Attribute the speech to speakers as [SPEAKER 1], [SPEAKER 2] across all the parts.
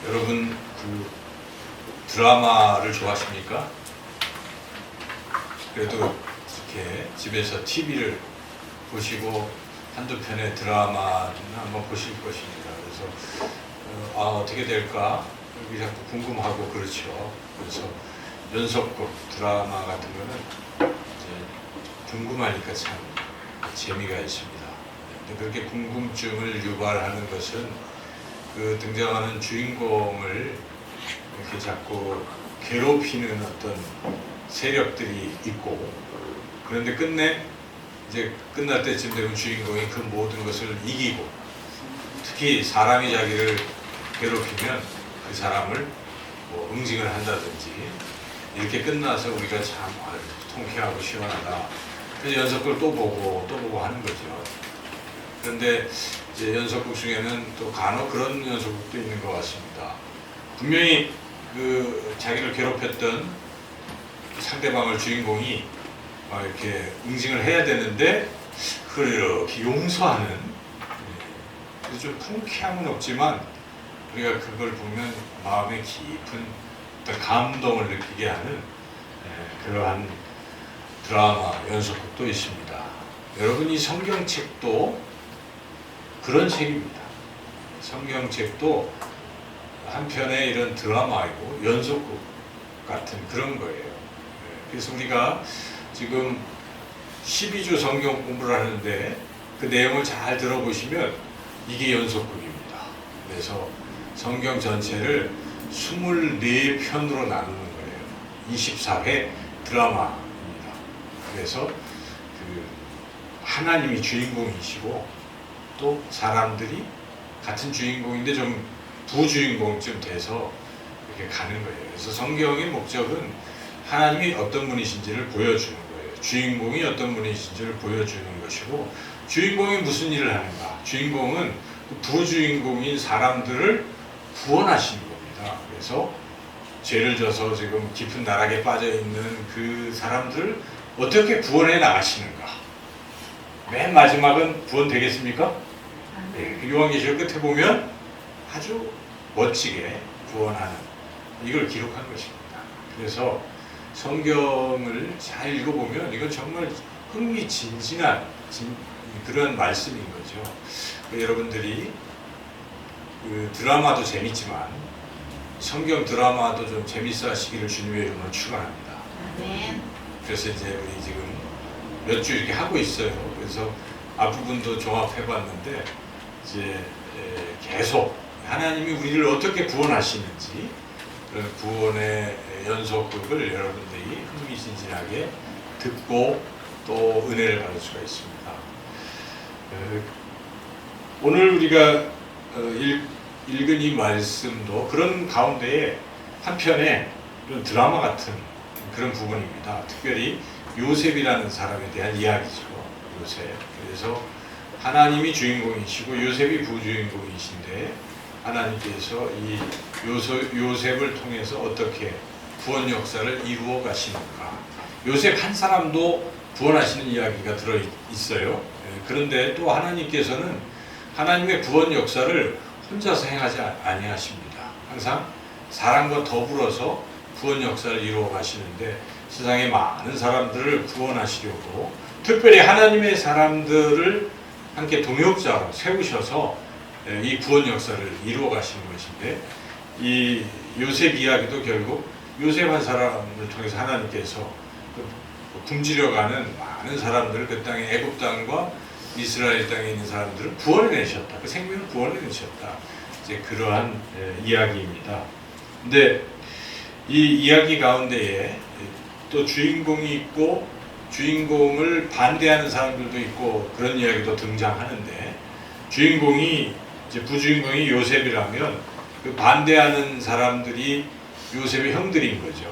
[SPEAKER 1] 여러분 드라마를 좋아하십니까? 그래도 이렇게 집에서 TV를 보시고 한두 편의 드라마는 한번 보실 것입니다. 그래서 어떻게 될까 여기 자꾸 궁금하고 그렇죠. 그래서 연속극 드라마 같은 거는 이제 궁금하니까 참 재미가 있습니다. 근데 그렇게 궁금증을 유발하는 것은 그 등장하는 주인공을 이렇게 자꾸 괴롭히는 어떤 세력들이 있고, 그런데 끝내 이제 끝날 때쯤 되면 주인공이 그 모든 것을 이기고, 특히 사람이 자기를 괴롭히면 그 사람을 뭐 응징을 한다든지 이렇게 끝나서 우리가 참 통쾌하고 시원하다. 그래서 연속극을 또 보고 하는 거죠. 그런데 이제 연속극 중에는 또 간혹 그런 연속극도 있는 것 같습니다. 분명히 그 자기를 괴롭혔던 상대방을 주인공이 이렇게 응징을 해야 되는데 그걸 이렇게 용서하는, 그래서 좀 통쾌함은 없지만 우리가 그걸 보면 마음에 깊은 어떤 감동을 느끼게 하는 그러한 드라마 연속극도 있습니다. 여러분, 이 성경책도 그런 책입니다. 성경책도 한편의 이런 드라마이고 연속극 같은 그런 거예요. 그래서 우리가 지금 12주 성경 공부를 하는데 그 내용을 잘 들어보시면 이게 연속극입니다. 그래서 성경 전체를 24편으로 나누는 거예요. 24회 드라마입니다. 그래서 그 하나님이 주인공이시고 또 사람들이 같은 주인공인데 좀 부주인공쯤 돼서 이렇게 가는 거예요. 그래서 성경의 목적은 하나님이 어떤 분이신지를 보여주는 거예요. 주인공이 어떤 분이신지를 보여주는 것이고, 주인공이 무슨 일을 하는가? 주인공은 그 부주인공인 사람들을 구원하시는 겁니다. 그래서 죄를 져서 지금 깊은 나락에 빠져 있는 그 사람들을 어떻게 구원해 나가시는가? 맨 마지막은 구원되겠습니까? 네, 요한계시록 끝에 보면 아주 멋지게 구원하는, 이걸 기록한 것입니다. 그래서 성경을 잘 읽어보면 이건 정말 흥미진진한 그런 말씀인 거죠. 여러분들이 그 드라마도 재밌지만 성경 드라마도 좀 재밌어 하시기를 주님의 이름으로 축원합니다. 그래서 이제 우리 지금 몇 주 이렇게 하고 있어요. 그래서 앞부분도 종합해봤는데 이제 계속 하나님이 우리를 어떻게 구원하시는지 그런 구원의 연속극을 여러분들이 흥미진진하게 듣고 또 은혜를 받을 수가 있습니다. 오늘 우리가 읽은 이 말씀도 그런 가운데에 한편의 그런 드라마 같은 그런 부분입니다. 특별히 요셉이라는 사람에 대한 이야기죠. 요셉. 그래서 하나님이 주인공이시고 요셉이 부주인공이신데 하나님께서 이 요셉을 통해서 어떻게 구원 역사를 이루어 가시는가. 요셉 한 사람도 구원하시는 이야기가 들어 있어요. 그런데 또 하나님께서는 하나님의 구원 역사를 혼자서 행하지 아니하십니다. 항상 사람과 더불어서 구원 역사를 이루어 가시는데 세상의 많은 사람들을 구원하시려고 특별히 하나님의 사람들을 함께 동역자로 세우셔서 이 구원 역사를 이루어 가시는 것인데, 이 요셉 이야기도 결국 요셉 한 사람을 통해서 하나님께서 굶주려 가는 많은 사람들을 그 땅에 애굽 땅과 이스라엘 땅에 있는 사람들을 구원해내셨다. 그 생명을 구원해내셨다. 이제 그러한 이야기입니다. 근데 이 이야기 가운데에 또 주인공이 있고 주인공을 반대하는 사람들도 있고 그런 이야기도 등장하는데, 주인공이 이제 부주인공이 요셉이라면 그 반대하는 사람들이 요셉의 형들인 거죠.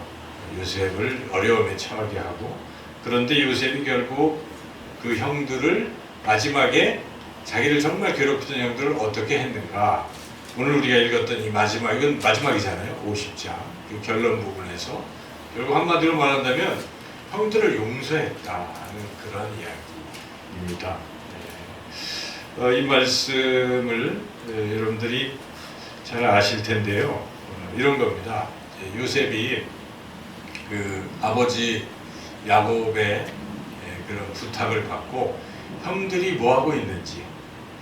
[SPEAKER 1] 요셉을 어려움에 처하게 하고, 그런데 요셉이 결국 그 형들을 마지막에 자기를 정말 괴롭히던 형들을 어떻게 했는가. 오늘 우리가 읽었던 이 마지막, 이건 마지막이잖아요. 50장 그 결론 부분에서 결국 한마디로 말한다면 형들을 용서했다는 그런 이야기입니다. 이 말씀을 여러분들이 잘 아실 텐데요. 이런 겁니다. 요셉이 그 아버지 야곱의 그런 부탁을 받고 형들이 뭐 하고 있는지,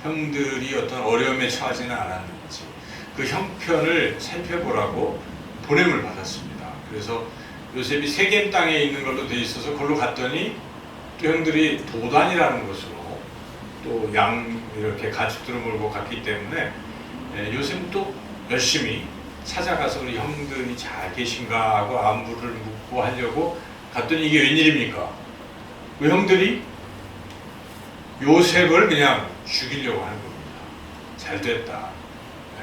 [SPEAKER 1] 형들이 어떤 어려움에 처하지는 않았는지 그 형편을 살펴보라고 보냄을 받았습니다. 그래서 요셉이 세겜 땅에 있는 걸로 돼 있어서 그걸로 갔더니 또 형들이 도단이라는 곳으로 또 양 이렇게 가축들을 몰고 갔기 때문에 요셉은 또 열심히 찾아가서 우리 형들이 잘 계신가 하고 안부를 묻고 하려고 갔더니 이게 웬일입니까? 그 형들이 요셉을 그냥 죽이려고 하는 겁니다. 잘 됐다.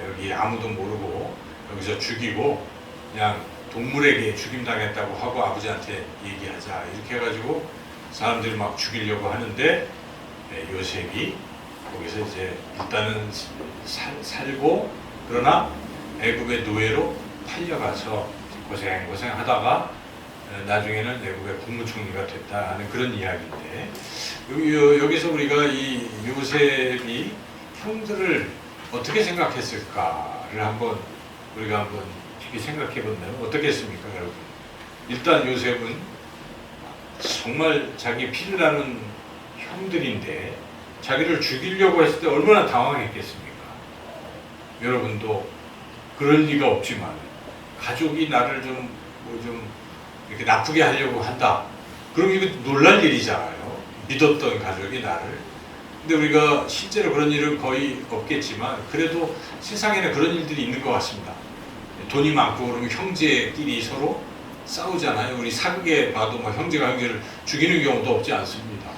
[SPEAKER 1] 여기 아무도 모르고 여기서 죽이고 그냥 동물에게 죽임당했다고 하고 아버지한테 얘기하자. 이렇게 해가지고 사람들이 막 죽이려고 하는데 요셉이 거기서 이제 일단은 살고 그러나 애굽의 노예로 팔려가서 고생하다가 나중에는 애굽의 국무총리가 됐다 하는 그런 이야기인데 여기서 우리가 이 요셉이 형들을 어떻게 생각했을까를 우리가 한번 깊이 생각해 본다면 어떻겠습니까, 여러분? 일단 요셉은 정말 자기 피를 나는 형들인데 자기를 죽이려고 했을 때 얼마나 당황했겠습니까? 여러분도 그럴 리가 없지만 가족이 나를 좀 이렇게 나쁘게 하려고 한다. 그럼 이거 놀랄 일이잖아요. 믿었던 가족이 나를. 근데 우리가 실제로 그런 일은 거의 없겠지만 그래도 세상에는 그런 일들이 있는 것 같습니다. 돈이 많고 그러면 형제끼리 서로 싸우잖아요. 우리 사극에 봐도 막 형제가 형제를 죽이는 경우도 없지 않습니다.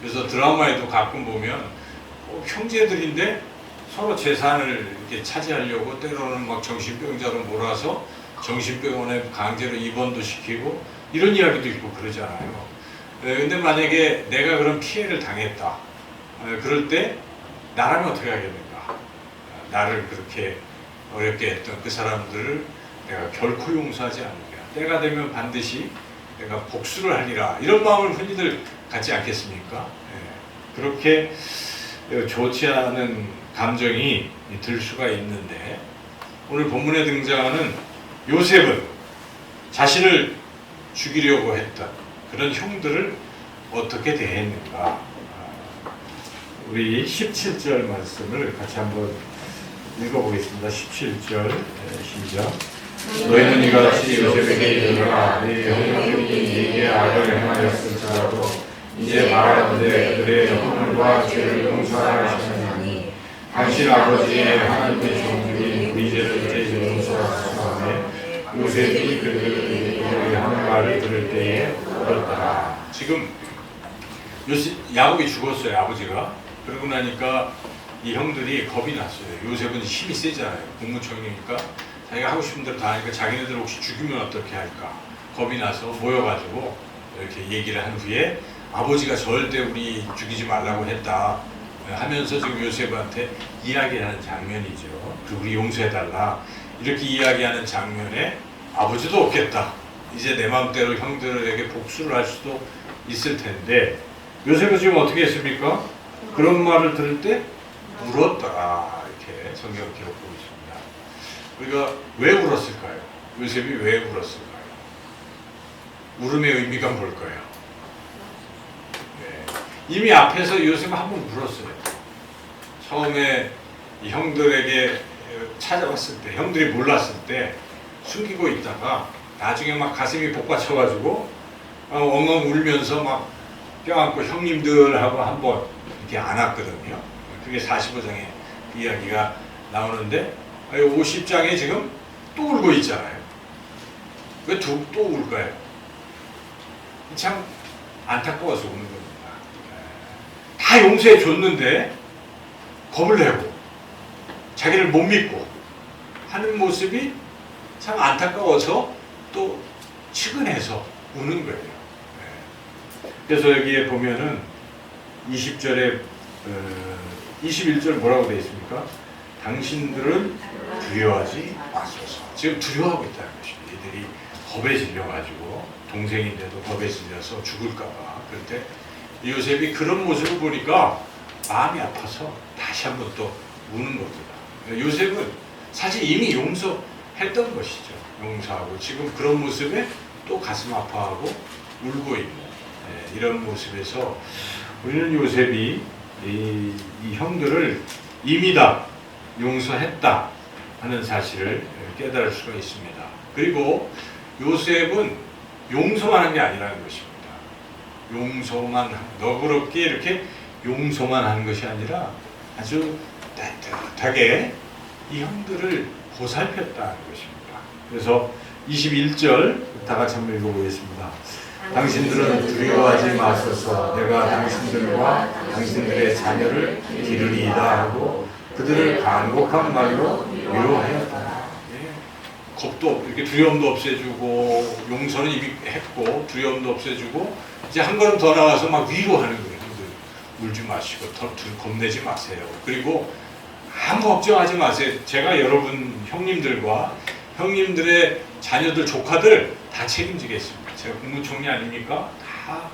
[SPEAKER 1] 그래서 드라마에도 가끔 보면 형제들인데 서로 재산을 이렇게 차지하려고 때로는 막 정신병자로 몰아서 정신병원에 강제로 입원도 시키고 이런 이야기도 있고 그러잖아요. 근데 만약에 내가 그런 피해를 당했다. 그럴 때 나라면 어떻게 하겠는가? 나를 그렇게 어렵게 했던 그 사람들을 내가 결코 용서하지 않으리라. 때가 되면 반드시 내가 복수를 하리라. 이런 마음을 흔히들 갖지 않겠습니까? 그렇게 좋지 않은 감정이 들 수가 있는데 오늘 본문에 등장하는 요셉은 자신을 죽이려고 했던 그런 형들을 어떻게 대했는가? 우리 17절 말씀을 같이 한번 읽어보겠습니다. 17절 시작. 너희는 이같이 요셉에게 이르라. 네 형님이 네게 악을 행하였을지라도 이제 말하는데 그들의 허물과 죄를 용서하시나니 당신 아버지의 하나님의 종들이 우리 죄를 이제 용서하시나니 요셉이 그들이 하는 말을 들을 때에 울었더라. 지금 야곱이 죽었어요, 아버지가. 그러고 나니까 이 형들이 겁이 났어요. 요셉은 힘이 세잖아요. 국무총리니까 자기가 하고 싶은 대로 다 하니까 자기네들 혹시 죽이면 어떻게 할까 겁이 나서 모여가지고 이렇게 얘기를 한 후에 아버지가 절대 우리 죽이지 말라고 했다 하면서 지금 요셉한테 이야기하는 장면이죠. 그리고 우리 용서해달라 이렇게 이야기하는 장면에 아버지도 없겠다. 이제 내 마음대로 형들에게 복수를 할 수도 있을 텐데 요셉은 지금 어떻게 했습니까? 그런 말을 들을 때 울었더라. 이렇게 성경 기록하고 있습니다. 우리가 왜 울었을까요? 요셉이 왜 울었을까요? 울음의 의미가 뭘까요? 이미 앞에서 요셉은 한번 울었어요. 처음에 형들에게 찾아왔을 때, 형들이 몰랐을 때 숨기고 있다가 나중에 막 가슴이 복받쳐가지고 엉엉 울면서 막 껴안고 형님들하고 한번 이렇게 안았거든요. 그게 45장의 이야기가 나오는데 50장에 지금 또 울고 있잖아요. 왜 또 울까요? 참 안타까워서 우는 겁니다. 다 용서해 줬는데 겁을 내고 자기를 못 믿고 하는 모습이 참 안타까워서 또 측은해서 우는 거예요. 그래서 여기에 보면은 20절에 21절 뭐라고 되어 있습니까? 당신들은 두려워하지 마소서. 지금 두려워하고 있다는 것입니다. 이들이 겁에 질려가지고 동생인데도 겁에 질려서 죽을까봐. 그럴 때 요셉이 그런 모습을 보니까 마음이 아파서 다시 한번 또 우는 겁니다. 요셉은 사실 이미 용서했던 것이죠. 용서하고 지금 그런 모습에 또 가슴 아파하고 울고 있는 이런 모습에서 우리는 요셉이 이 형들을 이미 다 용서했다 하는 사실을 깨달을 수가 있습니다. 그리고 요셉은 용서만 한 게 아니라는 것입니다. 용서만 너그럽게 이렇게 용서만 하는 것이 아니라 아주 따뜻하게 이 형들을 보살폈다는 것입니다. 그래서 21절 다 같이 한번 읽어보겠습니다. 당신들은 두려워하지 마소서. 내가 당신들과 당신들의 자녀를 기르리이다 하고 그들을 간곡한 말로 위로하였다. 겁도 이렇게 두려움도 없애주고 용서는 이미 했고 두려움도 없애주고 이제 한 걸음 더 나가서 막 위로하는 거예요. 울지 마시고 겁내지 마세요. 그리고 아무 걱정하지 마세요. 제가 여러분 형님들과 형님들의 자녀들 조카들 다 책임지겠습니다. 제가 국무총리 아닙니까? 다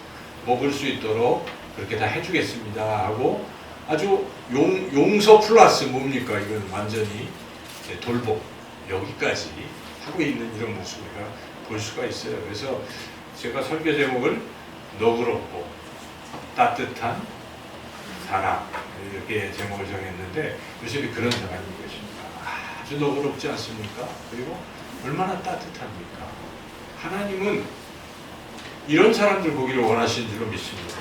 [SPEAKER 1] 먹을 수 있도록 그렇게 다 해주겠습니다 하고 아주 용서 플러스 뭡니까? 이건 완전히 돌복 여기까지 하고 있는 이런 모습을 볼 수가 있어요. 그래서 제가 설교 제목을 너그럽고 따뜻한 사람 이렇게 제목을 정했는데 요셉이 그런 사람인 것입니다. 아주 너그럽지 않습니까? 그리고 얼마나 따뜻합니까? 하나님은 이런 사람들 보기를 원하시는 줄로 믿습니다.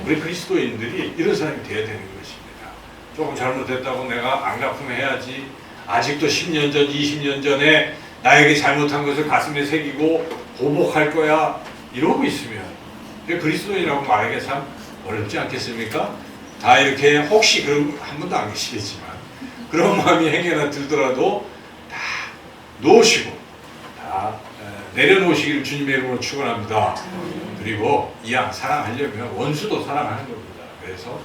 [SPEAKER 1] 우리 그리스도인들이 이런 사람이 되어야 되는 것입니다. 조금 잘못했다고 내가 안 갚으면 해야지. 아직도 10년 전, 20년 전에 나에게 잘못한 것을 가슴에 새기고 보복할 거야. 이러고 있으면 그리스도인이라고 말하기가 참 어렵지 않겠습니까? 다 이렇게 혹시 그런 한 번도 안 계시겠지만 그런 마음이 행여나 들더라도 다 놓으시고 다 내려놓으시기를 주님의 이름으로 축원합니다. 그리고 이왕 사랑하려면 원수도 사랑하는 겁니다. 그래서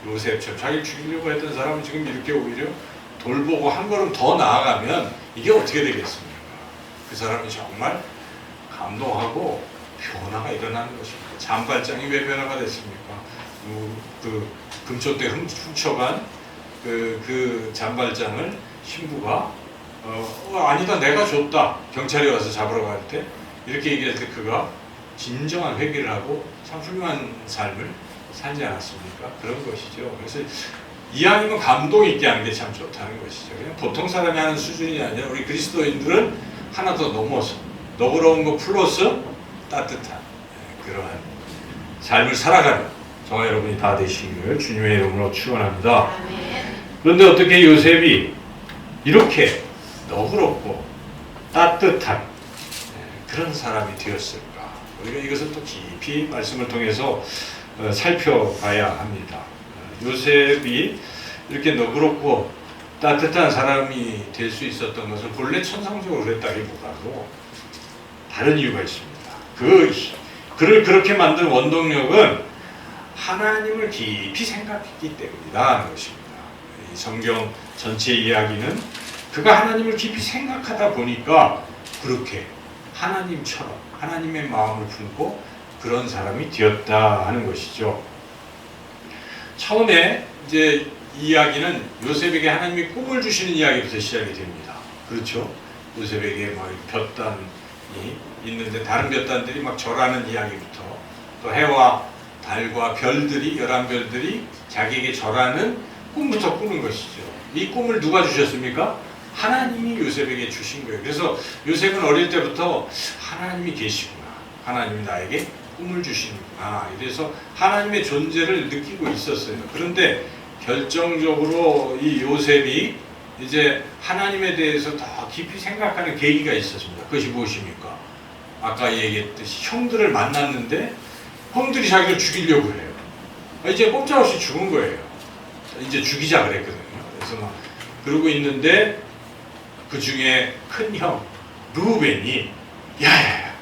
[SPEAKER 1] 요셉처럼 자기를 죽이려고 했던 사람은 지금 이렇게 오히려 돌보고 한 걸음 더 나아가면 이게 어떻게 되겠습니까? 그 사람이 정말 감동하고 변화가 일어나는 것입니다. 잔발장이 왜 변화가 됐습니까? 그 금초대 훔쳐간 그 잔발장을 신부가 아니다 내가 줬다 경찰이 와서 잡으러 갈 때 이렇게 얘기할 때 그가 진정한 회개를 하고 참 훌륭한 삶을 살지 않았습니까? 그런 것이죠. 그래서 이왕이면 감동 있게 하는 게 참 좋다는 것이죠. 그냥 보통 사람이 하는 수준이 아니라 우리 그리스도인들은 하나 더 넘어서 너그러운 거 플러스 따뜻한 그러한 삶을 살아가는 저와 여러분이 다 되시기를 주님의 이름으로 축원합니다. 그런데 어떻게 요셉이 이렇게 너그럽고 따뜻한 그런 사람이 되었을까? 우리가 이것을 또 깊이 말씀을 통해서 살펴봐야 합니다. 요셉이 이렇게 너그럽고 따뜻한 사람이 될 수 있었던 것은 본래 천성적으로 그랬다기보다도 다른 이유가 있습니다. 그를 그렇게 만든 원동력은 하나님을 깊이 생각했기 때문이다 하는 것입니다. 이 성경 전체 이야기는 그가 하나님을 깊이 생각하다 보니까 그렇게 하나님처럼 하나님의 마음을 품고 그런 사람이 되었다 하는 것이죠. 처음에 이제 이야기는 요셉에게 하나님이 꿈을 주시는 이야기부터 시작이 됩니다. 그렇죠? 요셉에게 막 볕단이 있는데 다른 볕단들이 막 절하는 이야기부터 또 해와 달과 별들이 11별들이 자기에게 절하는 꿈부터 꾸는 것이죠. 이 꿈을 누가 주셨습니까? 하나님이 요셉에게 주신 거예요. 그래서 요셉은 어릴 때부터 하나님이 계시구나. 하나님이 나에게 꿈을 주시는구나. 이래서 하나님의 존재를 느끼고 있었어요. 그런데 결정적으로 이 요셉이 이제 하나님에 대해서 더 깊이 생각하는 계기가 있었습니다. 그것이 무엇입니까? 아까 얘기했듯이 형들을 만났는데 형들이 자기를 죽이려고 해요. 이제 꼼짝없이 죽은 거예요. 이제 죽이자 그랬거든요. 그래서 막 그러고 있는데 그 중에 큰 형 루벤이 야야야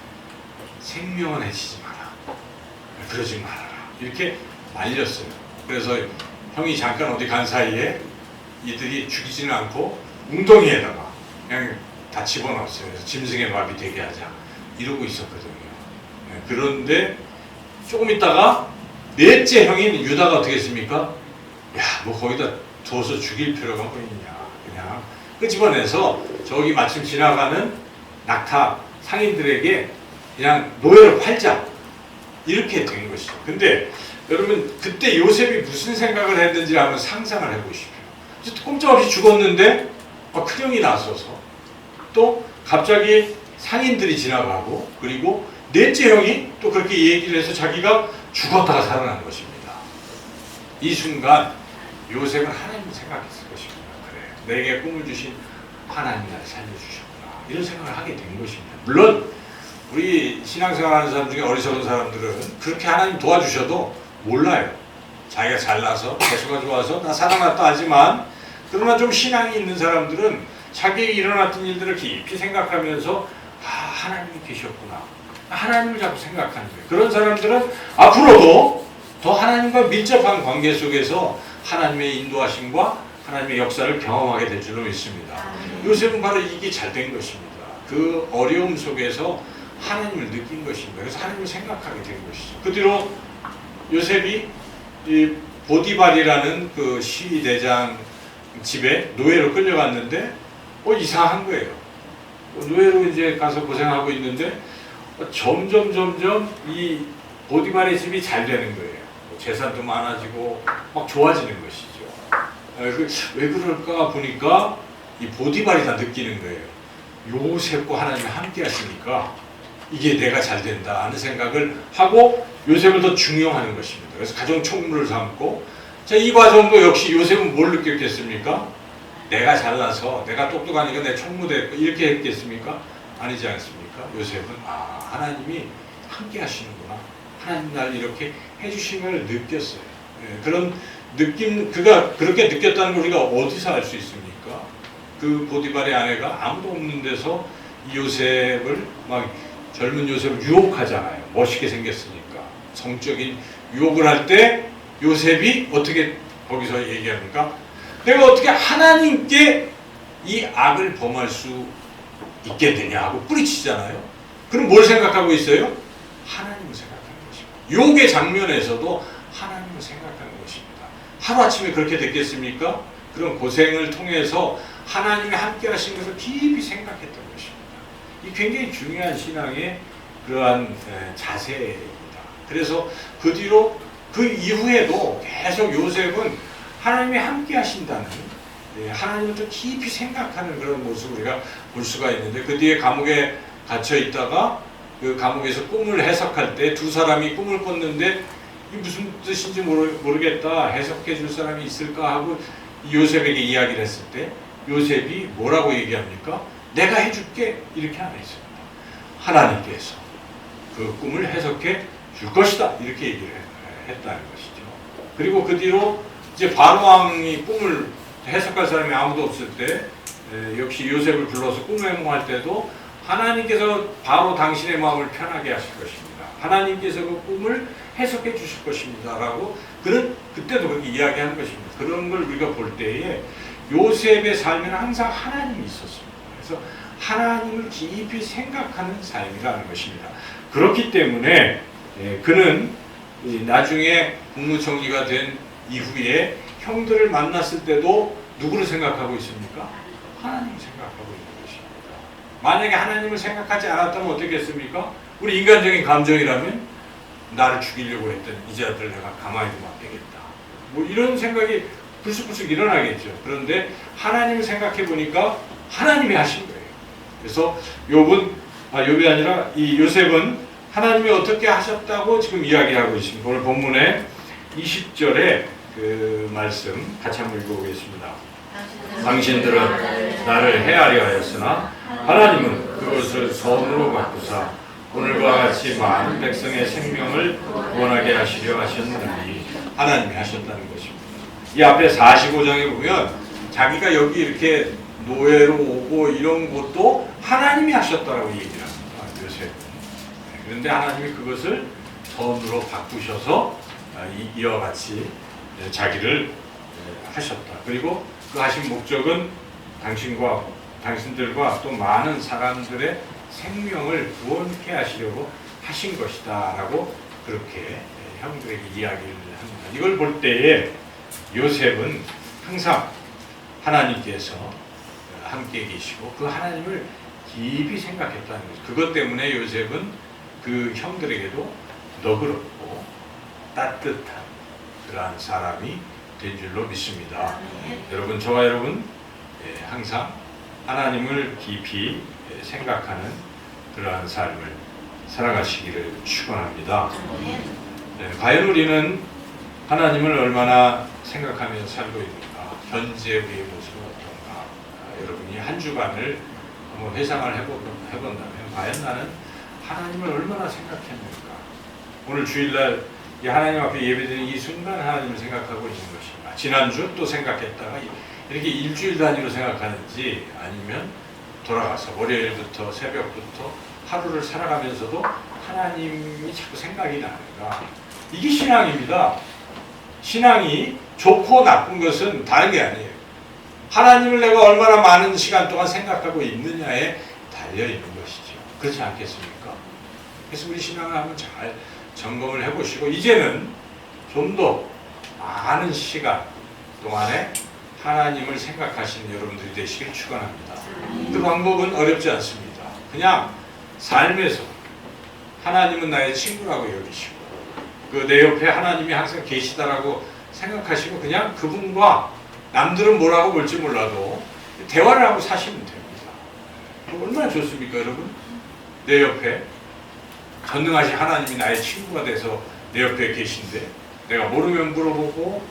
[SPEAKER 1] 생명은 해치지 마라. 그러지 말아라. 이렇게 말렸어요. 그래서 형이 잠깐 어디 간 사이에 이들이 죽이지는 않고 웅덩이에다가 그냥 다 집어넣었어요. 그래서 짐승의 밥이 되게 하자. 이러고 있었거든요. 그런데 조금 있다가 넷째 형인 유다가 어떻게 했습니까? 야, 뭐 거기다 둬서 죽일 필요가 뭐 있냐. 그냥 끄집어내서 저기 마침 지나가는 낙타 상인들에게 그냥 노예로 팔자 이렇게 된 것이죠. 근데 여러분 그때 요셉이 무슨 생각을 했는지 한번 상상을 해보십시오. 꼼짝없이 죽었는데 큰형이 나서서 또 갑자기 상인들이 지나가고 그리고 넷째 형이 또 그렇게 얘기를 해서 자기가 죽었다가 살아난 것입니다. 이 순간 요셉은 하나님을 생각했을 것입니다. 그래, 내게 꿈을 주신 하나님 나를 살려주셨구나 이런 생각을 하게 된 것입니다. 물론 우리 신앙생활하는 사람 중에 어리석은 사람들은 그렇게 하나님 도와주셔도 몰라요. 자기가 잘나서 재수가 좋아서 나 살아났다 하지만 그러나 좀 신앙이 있는 사람들은 자기에게 일어났던 일들을 깊이 생각하면서 하나님이 계셨구나. 하나님을 자꾸 생각하는 거예요. 그런 사람들은 앞으로도 더 하나님과 밀접한 관계 속에서 하나님의 인도하심과 하나님의 역사를 경험하게 될 줄로 믿습니다. 요셉은 바로 이게 잘 된 것입니다. 그 어려움 속에서 하나님을 느낀 것입니다. 그래서 하나님을 생각하게 된 것이죠. 그 뒤로 요셉이 이 보디발이라는 그 시위대장 집에 노예로 끌려갔는데 이상한 거예요. 노예로 이제 가서 고생하고 있는데 점점 이 보디발의 집이 잘 되는 거예요. 재산도 많아지고 막 좋아지는 것이죠. 왜 그럴까 보니까 이 보디발이 다 느끼는 거예요. 요셉과 하나님이 함께 하시니까 이게 내가 잘 된다 하는 생각을 하고 요셉을 더 중용하는 것입니다. 그래서 가정 총무를 삼고 자, 이 과정도 역시 요셉은 뭘 느꼈겠습니까? 내가 잘나서 내가 똑똑하니까 내 총무됐고 이렇게 했겠습니까? 아니지 않습니까? 요셉은 하나님이 함께 하시는구나. 하나님 날 이렇게 해주신 걸 느꼈어요. 그런 느낌, 그가 그렇게 느꼈다는 걸 우리가 어디서 알 수 있습니까? 그 보디발의 아내가 아무도 없는 데서 이 요셉을 막 젊은 요셉을 유혹하잖아요. 멋있게 생겼으니까. 성적인 유혹을 할 때 요셉이 어떻게 거기서 얘기합니까? 내가 어떻게 하나님께 이 악을 범할 수 있겠느냐 하고 뿌리치잖아요. 그럼 뭘 생각하고 있어요? 하나님을 생각하는 것입니다. 유혹의 장면에서도 하나님을 생각하는 것입니다. 하루아침에 그렇게 됐겠습니까? 그런 고생을 통해서 하나님이 함께 하신 것을 깊이 생각했던 것입니다. 이 굉장히 중요한 신앙의 그러한 자세입니다. 그래서 그 뒤로 그 이후에도 계속 요셉은 하나님이 함께 하신다는 하나님을 더 깊이 생각하는 그런 모습을 우리가 볼 수가 있는데 그 뒤에 감옥에 갇혀 있다가 그 감옥에서 꿈을 해석할 때 두 사람이 꿈을 꿨는데 이게 무슨 뜻인지 모르겠다 해석해 줄 사람이 있을까 하고 요셉에게 이야기를 했을 때 요셉이 뭐라고 얘기합니까? 내가 해줄게 이렇게 안 했습니다. 하나님께서 그 꿈을 해석해 줄 것이다 이렇게 얘기를 했다는 것이죠. 그리고 그 뒤로 이제 바로 왕이 꿈을 해석할 사람이 아무도 없을 때 역시 요셉을 불러서 꿈 해몽할 때도 하나님께서 바로 당신의 마음을 편하게 하실 것입니다. 하나님께서 그 꿈을 해석해 주실 것입니다. 라고 그때도 그렇게 이야기하는 것입니다. 그런 걸 우리가 볼 때에 요셉의 삶에는 항상 하나님이 있었습니다. 그래서 하나님을 깊이 생각하는 삶이라는 것입니다. 그렇기 때문에 그는 나중에 국무총리가 된 이후에 형들을 만났을 때도 누구를 생각하고 있습니까? 하나님을 생각하고 있는 것입니다. 만약에 하나님을 생각하지 않았다면 어떻겠습니까? 우리 인간적인 감정이라면 나를 죽이려고 했던 이 자들 내가 가만히 두면 안 되겠다. 뭐 이런 생각이 불쑥불쑥 일어나겠죠. 그런데 하나님을 생각해 보니까 하나님이 하신 거예요. 그래서 욥이 아니라 이 요셉은 하나님이 어떻게 하셨다고 지금 이야기하고 있습니다. 오늘 본문에 20절에 그 말씀 같이 한번 읽어보겠습니다. 당신들은 나를 해하려 하였으나 하나님은 그것을 선으로 바꾸사 오늘과 같이 많은 백성의 생명을 구원하게 하시려 하셨느니 하나님이 하셨다는 것입니다. 이 앞에 45장에 보면 자기가 여기 이렇게 노예로 오고 이런 것도 하나님이 하셨다라고 얘기를 합니다. 요셉. 그런데 하나님이 그것을 선으로 바꾸셔서 이와 같이 자기를 하셨다. 그리고 그 하신 목적은 당신들과 또 많은 사람들의 생명을 구원케 하시려고 하신 것이다 라고 그렇게 형들에게 이야기를 합니다. 이걸 볼 때에 요셉은 항상 하나님께서 함께 계시고 그 하나님을 깊이 생각했다는 거죠. 그것 때문에 요셉은 그 형들에게도 너그럽고 따뜻한 그러한 사람이 된 줄로 믿습니다. 여러분, 저와 여러분 항상 하나님을 깊이 생각하는 그러한 삶을 살아가시기를 축원합니다. 과연 우리는 하나님을 얼마나 생각하면서 살고 있는가? 현재 우리의 모습은 어떤가? 여러분이 한 주간을 한번 회상을 해본다면 과연 나는 하나님을 얼마나 생각했는가? 오늘 주일날 이 하나님 앞에 예배드리는 이 순간 하나님을 생각하고 있는 것인가? 지난주 또 생각했다가 이렇게 일주일 단위로 생각하는지 아니면 돌아가서 월요일부터 새벽부터 하루를 살아가면서도 하나님이 자꾸 생각이 나는가? 이게 신앙입니다. 신앙이 좋고 나쁜 것은 다른 게 아니에요. 하나님을 내가 얼마나 많은 시간 동안 생각하고 있느냐에 달려있는 것이죠. 그렇지 않겠습니까? 그래서 우리 신앙을 한번 잘 점검을 해보시고 이제는 좀 더 많은 시간 동안에 하나님을 생각하시는 여러분들이 되시길 축원합니다. 그 방법은 어렵지 않습니다. 그냥 삶에서 하나님은 나의 친구라고 여기시고 그 내 옆에 하나님이 항상 계시다라고 생각하시고 그냥 그분과 남들은 뭐라고 볼지 몰라도 대화를 하고 사시면 됩니다. 얼마나 좋습니까, 여러분? 내 옆에 전능하신 하나님이 나의 친구가 돼서 내 옆에 계신데 내가 모르면 물어보고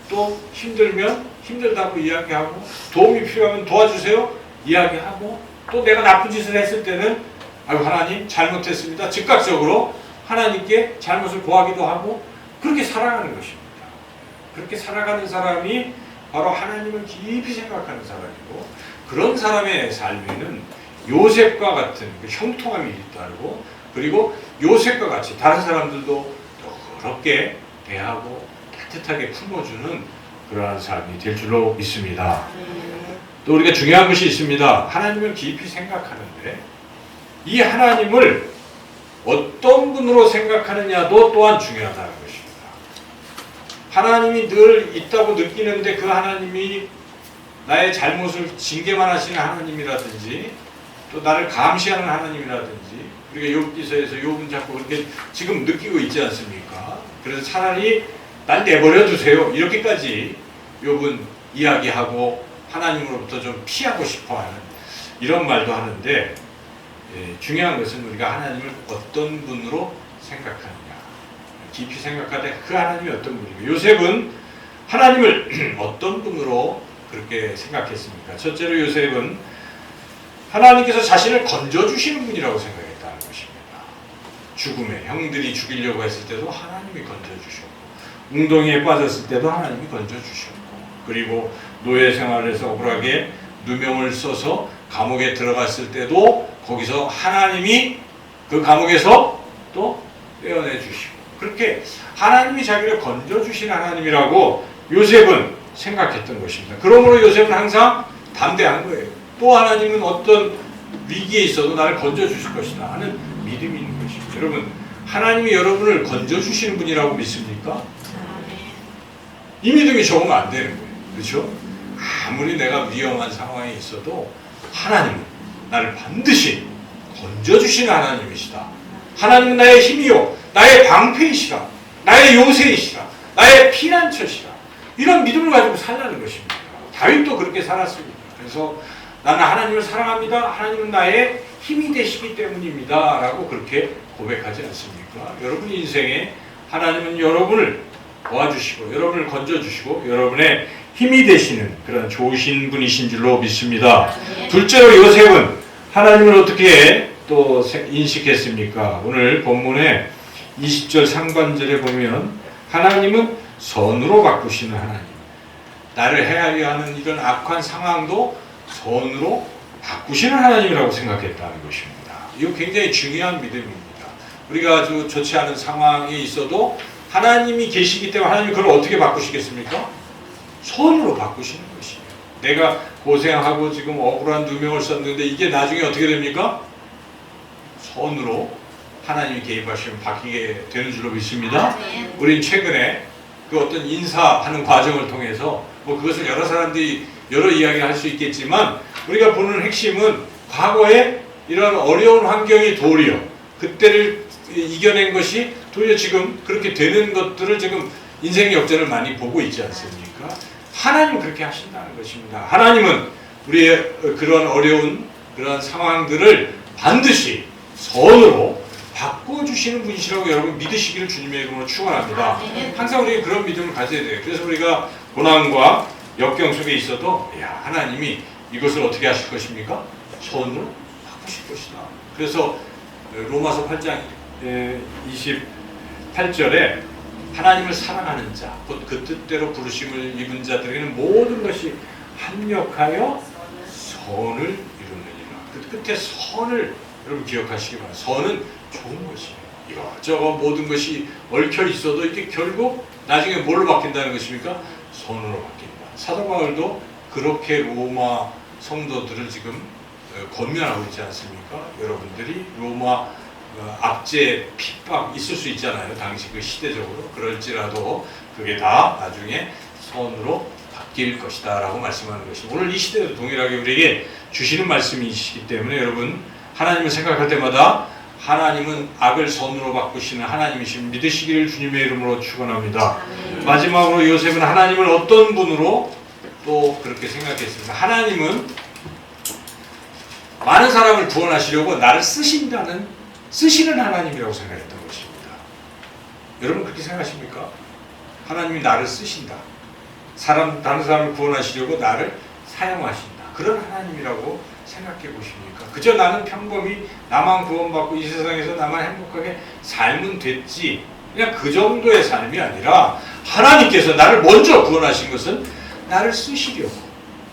[SPEAKER 1] 또 힘들면 힘들다고 이야기하고 도움이 필요하면 도와주세요 이야기하고 또 내가 나쁜 짓을 했을 때는 아유 하나님 잘못했습니다. 즉각적으로 하나님께 잘못을 고하기도 하고 그렇게 살아가는 것입니다. 그렇게 살아가는 사람이 바로 하나님을 깊이 생각하는 사람이고 그런 사람의 삶에는 요셉과 같은 그 형통함이 있다고 그리고 요셉과 같이 다른 사람들도 너그럽게 대하고 따뜻하게 품어주는 그러한 삶이 될 줄로 믿습니다. 또 우리가 중요한 것이 있습니다. 하나님을 깊이 생각하는데 이 하나님을 어떤 분으로 생각하느냐도 또한 중요하다는 것입니다. 하나님이 늘 있다고 느끼는데 그 하나님이 나의 잘못을 징계만 하시는 하나님이라든지 또 나를 감시하는 하나님이라든지 우리가 욥기서에서 욥은 자꾸 그렇게 지금 느끼고 있지 않습니까? 그래서 차라리 날 내버려 두세요. 이렇게까지 욥은 이야기하고 하나님으로부터 좀 피하고 싶어하는 이런 말도 하는데 중요한 것은 우리가 하나님을 어떤 분으로 생각하느냐 깊이 생각하되 그 하나님이 어떤 분이고 요셉은 하나님을 어떤 분으로 그렇게 생각했습니까? 첫째로 요셉은 하나님께서 자신을 건져주시는 분이라고 생각했다는 것입니다. 죽음에 형들이 죽이려고 했을 때도 하나님이 건져주셨고 웅덩이에 빠졌을 때도 하나님이 건져주셨고 그리고 노예 생활에서 억울하게 누명을 써서 감옥에 들어갔을 때도 거기서 하나님이 그 감옥에서 또 떼어내 주시고 그렇게 하나님이 자기를 건져주신 하나님이라고 요셉은 생각했던 것입니다. 그러므로 요셉은 항상 담대한 거예요. 또 하나님은 어떤 위기에 있어도 나를 건져주실 것이다 하는 믿음이 있는 것입니다. 여러분 하나님이 여러분을 건져주시는 분이라고 믿습니까? 이 믿음이 적으면 안 되는 거예요. 그렇죠? 아무리 내가 위험한 상황에 있어도 하나님은 나를 반드시 건져주시는 하나님이시다. 하나님은 나의 힘이요 나의 방패이시라 나의 요새이시라 나의 피난처시라 이런 믿음을 가지고 살라는 것입니다. 다윗도 그렇게 살았습니다. 그래서 나는 하나님을 사랑합니다. 하나님은 나의 힘이 되시기 때문입니다. 라고 그렇게 고백하지 않습니까? 여러분 인생에 하나님은 여러분을 도와주시고 여러분을 건져주시고 여러분의 힘이 되시는 그런 좋으신 분이신 줄로 믿습니다. 둘째로 요셉은 하나님을 어떻게 또 인식했습니까? 오늘 본문에 20절 상반절에 보면 하나님은 선으로 바꾸시는 하나님 나를 헤아려 하는 이런 악한 상황도 선으로 바꾸시는 하나님이라고 생각했다는 것입니다. 이거 굉장히 중요한 믿음입니다. 우리가 아주 좋지 않은 상황에 있어도 하나님이 계시기 때문에 하나님이 그걸 어떻게 바꾸시겠습니까? 선으로 바꾸시는 것이에요. 내가 고생하고 지금 억울한 누명을 썼는데 이게 나중에 어떻게 됩니까? 선으로 하나님이 개입하시면 바뀌게 되는 줄로 믿습니다. 우린 최근에 그 어떤 인사하는 과정을 통해서 뭐 그것을 여러 사람들이 여러 이야기를 할 수 있겠지만 우리가 보는 핵심은 과거에 이런 어려운 환경이 도리어 그때를 이겨낸 것이 도리어 지금 그렇게 되는 것들을 지금 인생 역전을 많이 보고 있지 않습니까? 하나님은 그렇게 하신다는 것입니다. 하나님은 우리의 그런 어려운 그런 상황들을 반드시 선으로 바꿔주시는 분이시라고 여러분 믿으시기를 주님의 이름으로 축원합니다. 항상 우리가 그런 믿음을 가져야 돼요. 그래서 우리가 고난과 역경 속에 있어도 하나님이 이것을 어떻게 하실 것입니까? 선으로 바꾸실 것이다. 그래서 로마서 8장 28절에 하나님을 사랑하는 자, 곧 그 뜻대로 부르심을 입은 자들에게는 모든 것이 합력하여 선을 이루느니라. 그 끝에 선을 여러분 기억하시기 바랍니다. 선은 좋은 것이에요. 이것저것 모든 것이 얽혀 있어도 이게 결국 나중에 뭘로 바뀐다는 것입니까? 선으로 바뀐다. 사도 바울도 그렇게 로마 성도들을 지금 권면하고 있지 않습니까? 여러분들이 로마 압제, 핍박 있을 수 있잖아요. 당시 그 시대적으로. 그럴지라도 그게 다 나중에 선으로 바뀔 것이다 라고 말씀하는 것입니다. 오늘 이 시대에도 동일하게 우리에게 주시는 말씀이시기 때문에 여러분 하나님을 생각할 때마다 하나님은 악을 선으로 바꾸시는 하나님이신 믿으시기를 주님의 이름으로 축원합니다. 마지막으로 요셉은 하나님을 어떤 분으로 또 그렇게 생각했습니다. 하나님은 많은 사람을 구원하시려고 나를 쓰시는 하나님이라고 생각했던 것입니다. 여러분 그렇게 생각하십니까? 하나님이 나를 쓰신다. 다른 사람을 구원하시려고 나를 사용하신다. 그런 하나님이라고 생각해 보십니까? 그저 나는 평범히 나만 구원받고 이 세상에서 나만 행복하게 살면 됐지. 그냥 그 정도의 삶이 아니라 하나님께서 나를 먼저 구원하신 것은 나를 쓰시려고,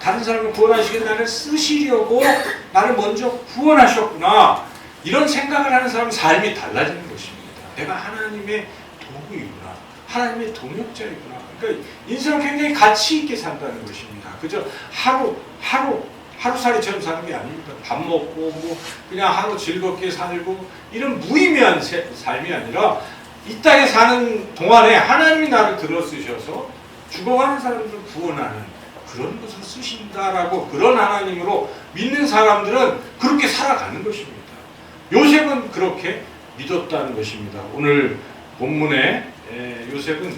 [SPEAKER 1] 다른 사람을 구원하시기 나를 쓰시려고 나를 먼저 구원하셨구나. 이런 생각을 하는 사람은 삶이 달라지는 것입니다. 내가 하나님의 도구이구나. 하나님의 동역자이구나. 그러니까 인생은 굉장히 가치 있게 산다는 것입니다. 그저 하루살이처럼 사는 게 아닙니다. 밥 먹고 뭐 그냥 하루 즐겁게 살고 이런 무의미한 삶이 아니라 이 땅에 사는 동안에 하나님이 나를 들어 쓰셔서 죽어가는 사람들을 구원하는 그런 것을 쓰신다라고 그런 하나님으로 믿는 사람들은 그렇게 살아가는 것입니다. 요셉은 그렇게 믿었다는 것입니다. 오늘 본문에 요셉은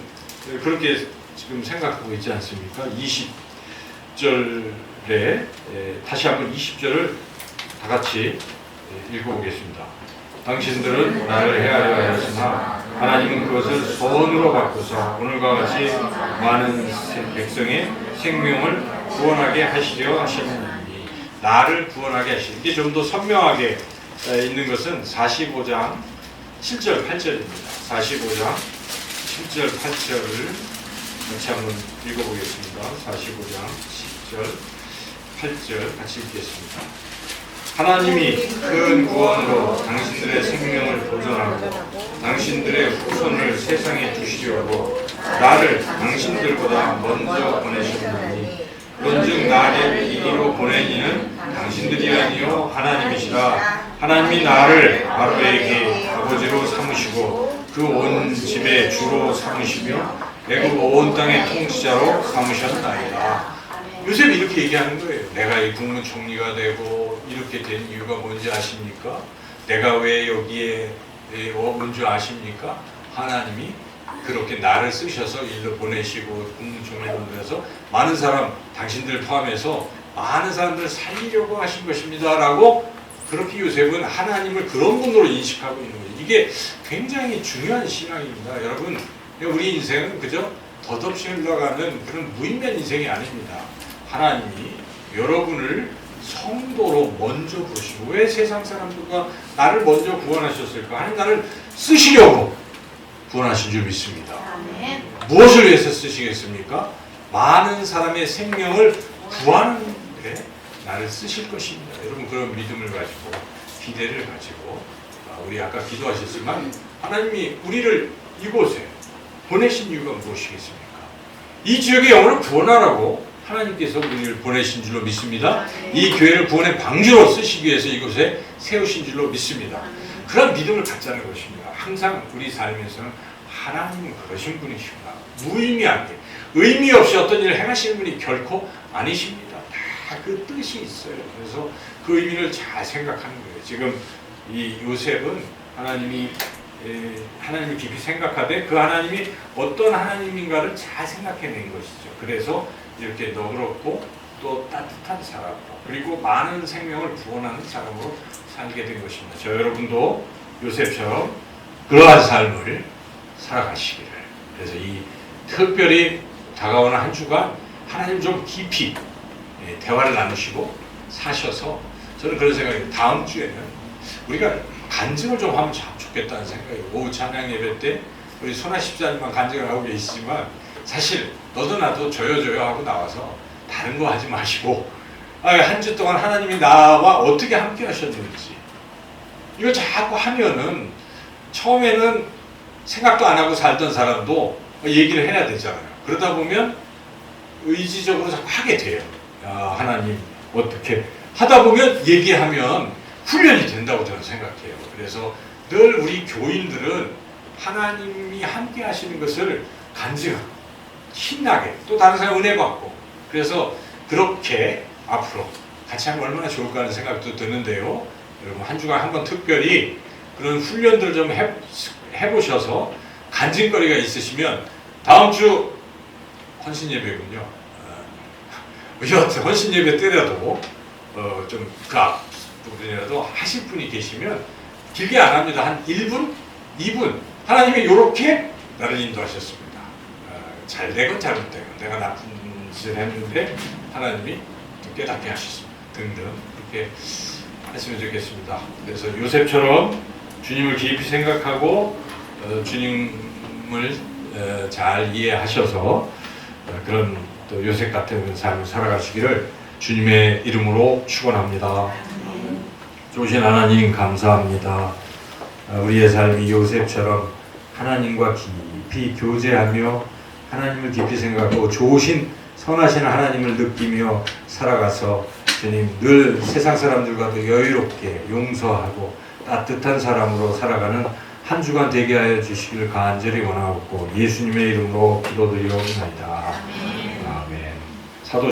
[SPEAKER 1] 그렇게 지금 생각하고 있지 않습니까? 20절에 다시 한번 20절을 다 같이 읽어보겠습니다. 당신들은 나를 헤아려 하였으나 하나님은 그것을 선으로 바꾸사 오늘과 같이 많은 백성의 생명을 구원하게 하시려 하셨느니 나를 구원하게 하시니 이게 좀 더 선명하게 있는 것은 45장 7절 8절입니다. 45장 7절 8절을 같이 한번 읽어보겠습니다. 45장 10절 8절 같이 읽겠습니다. 하나님이 큰 구원으로 당신들의 생명을 보존하고 당신들의 후손을 세상에 주시려고 나를 당신들보다 먼저 보내셨느니 그런즉 나를 이리로 보낸 이는 당신들이 아니요 하나님이시라. 하나님이 나를 바로에게 아버지로 삼으시고 그 온 집의 주로 삼으시며 애굽 온 땅의 통치자로 삼으셨나이다. 요셉이 이렇게 얘기하는 거예요. 내가 이 국무총리가 되고 이렇게 된 이유가 뭔지 아십니까? 내가 왜 여기에 온 줄 아십니까? 하나님이 그렇게 나를 쓰셔서 일로 보내시고 국무총리로 보내서 많은 사람, 당신들 포함해서 많은 사람들을 살리려고 하신 것입니다 라고 그렇게 요셉은 하나님을 그런 분으로 인식하고 있는 거예요. 이게 굉장히 중요한 신앙입니다. 여러분, 우리 인생은 그저 덧없이 흘러가는 그런 무의미한 인생이 아닙니다. 하나님이 여러분을 성도로 먼저 부르시고 왜 세상 사람들과 나를 먼저 구원하셨을까? 하나님 나를 쓰시려고 구원하신 줄 믿습니다. 무엇을 위해서 쓰시겠습니까? 많은 사람의 생명을 구하는 데 나를 쓰실 것입니다. 여러분 그런 믿음을 가지고 기대를 가지고 우리 아까 기도하셨지만 하나님이 우리를 이곳에 보내신 이유가 무엇이겠습니까? 이 지역의 영혼을 구원하라고 하나님께서 우리를 보내신 줄로 믿습니다. 이 교회를 구원의 방주로 쓰시기 위해서 이곳에 세우신 줄로 믿습니다. 그런 믿음을 갖자는 것입니다. 항상 우리 삶에서는 하나님은 그러신 분이시구나. 무의미하게 의미 없이 어떤 일을 행하시는 분이 결코 아니십니다. 다 다 그 뜻이 있어요. 그래서 그 의미를 잘 생각하는 거예요. 지금 이 요셉은 하나님을 깊이 생각하되 그 하나님이 어떤 하나님인가를 잘 생각해낸 것이죠. 그래서 이렇게 너그럽고 또 따뜻한 사람으로, 그리고 많은 생명을 구원하는 사람으로 살게 된 것입니다. 저 여러분도 요셉처럼 그러한 삶을 살아가시기를. 그래서 이 특별히 다가오는 한 주간 하나님 좀 깊이 대화를 나누시고 사셔서, 저는 그런 생각이에요. 다음 주에는 우리가 간증을 좀 하면 참 좋겠다는 생각이에요. 오후 찬양 예배 때 우리 손아 집사님만 간증을 하고 계시지만 사실 너도 나도 저요 하고 나와서 다른 거 하지 마시고 한 주 동안 하나님이 나와 어떻게 함께 하셨는지 이걸 자꾸 하면은 처음에는 생각도 안 하고 살던 사람도 얘기를 해야 되잖아요. 그러다 보면 의지적으로 자꾸 하게 돼요. 야, 하나님 어떻게 하다 보면 얘기하면 훈련이 된다고 저는 생각해요. 그래서 늘 우리 교인들은 하나님이 함께 하시는 것을 간증하고 신나게 또 다른 사람 은혜 받고, 그래서 그렇게 앞으로 같이 하면 얼마나 좋을까 하는 생각도 드는데요. 여러분 한 주간 한번 특별히 그런 훈련들을 좀 해보셔서 간증거리가 있으시면 다음 주 헌신 예배군요. 여하튼 헌신 예배 때라도 좀 그 앞부분이라도 하실 분이 계시면 길게 안 합니다. 한 1분, 2분 하나님이 이렇게 나를 인도하셨습니다. 잘 되건 잘못되건 내가 나쁜 짓을 했는데 하나님이 깨닫게 하셨습니다. 등등 그렇게 하시면 좋겠습니다. 그래서 요셉처럼 주님을 깊이 생각하고 주님을 잘 이해하셔서 그런 또 요셉 같은 삶을 살아가시기를 주님의 이름으로 축원합니다. 좋으신 하나님 감사합니다. 우리의 삶이 요셉처럼 하나님과 깊이 교제하며 하나님을 깊이 생각하고 좋으신 선하신 하나님을 느끼며 살아가서 주님 늘 세상 사람들과도 여유롭게 용서하고 따뜻한 사람으로 살아가는 한 주간 되게 하여 주시기를 간절히 원하옵고 예수님의 이름으로 기도드리옵나이다. 아멘. 사도